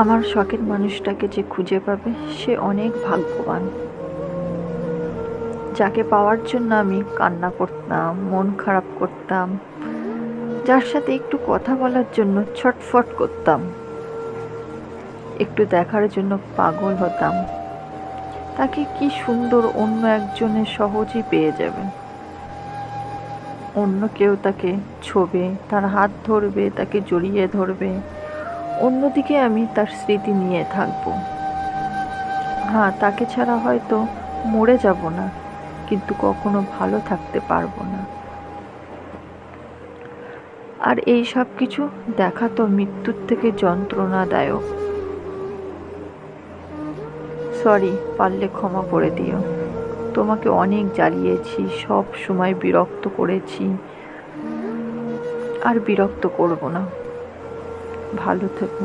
আমার শখের মানুষটাকে যে খুঁজে পাবে সে অনেক ভাগ্যবান। যাকে পাওয়ার জন্য আমি কান্না করতাম, মন খারাপ করতাম, যার সাথে একটু কথা বলার জন্য ছটফট করতাম, একটু দেখার জন্য পাগল হতাম, তাকে কি সুন্দর অন্য একজনের সহজেই পেয়ে যাবে। অন্য কেউ তাকে ছোবে, তার হাত ধরবে, তাকে জড়িয়ে ধরবে, অন্যদিকে আমি তার স্মৃতি নিয়ে থাকব। হ্যাঁ, তাকে ছাড়া হয়তো মরে যাব না, কিন্তু কখনো ভালো থাকতে পারবো না। আর এই সব কিছু দেখা তো মৃত্যুর থেকে যন্ত্রণাদায়ক। সরি, পারলে ক্ষমা করে দিও। তোমাকে অনেক জ্বালিয়েছি, সব সময় বিরক্ত করেছি, আর বিরক্ত করব না। ভালো থেকো।